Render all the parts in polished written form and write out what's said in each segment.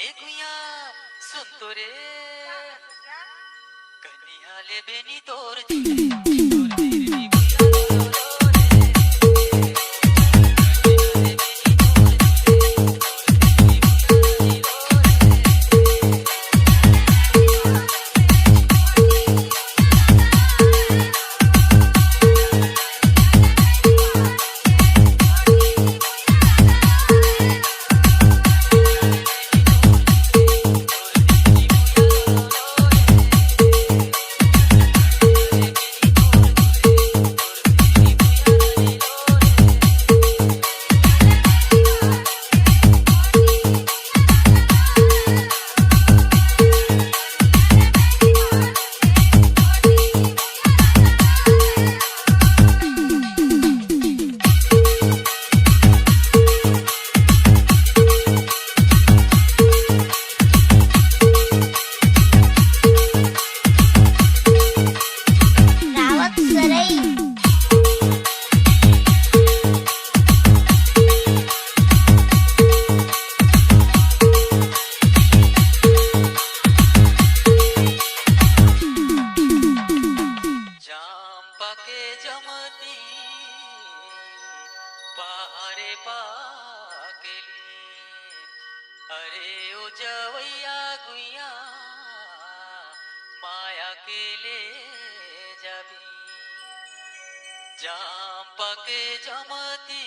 ए गुइया सुन तो रे कनियाले बेनी तोर जमती पारे पाकेली अरे ओ जवैया गुइया माया के ले जाबी जाम के जमती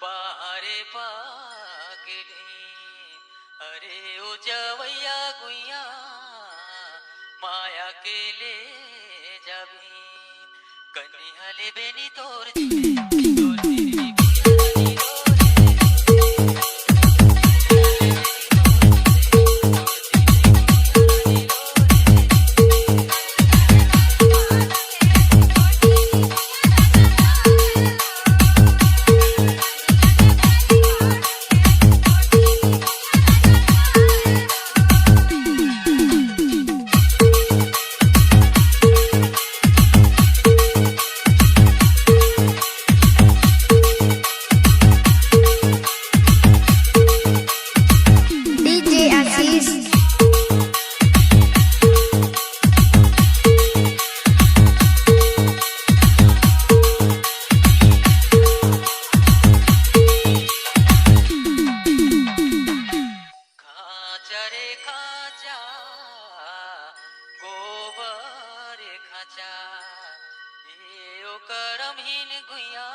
पारे पाकेली अरे ओ जवैया गुइया माया के ले जाबी कनियाले बेनी तोर करमहीन गुइया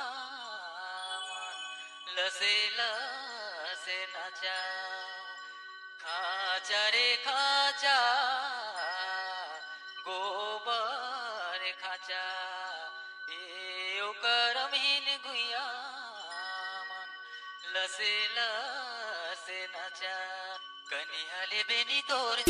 लसे लसे नाचा खाचा रे खाचा गोबर खाचा ए करमहीन गुइया लसे लसे नाचा कनियाले बेनी तोर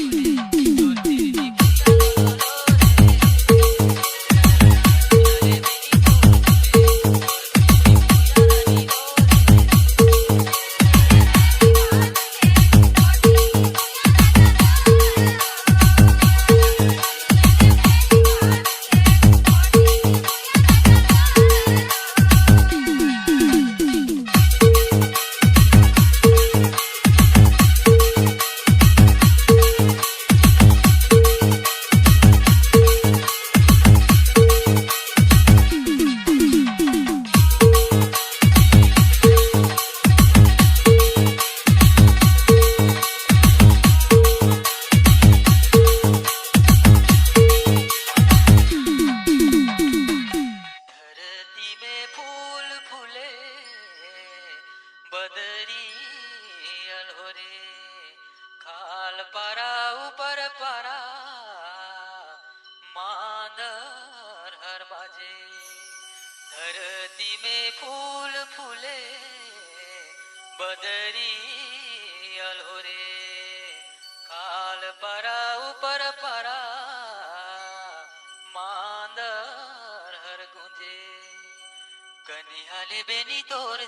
बदरी अलहोरे खाल परा ऊपर परा मांदर हर बाजे धरती में फूल फूले बदरी अलहोरे खाल परा ऊपर परा मांदर हर गुंजे कनियाले बेनी तोर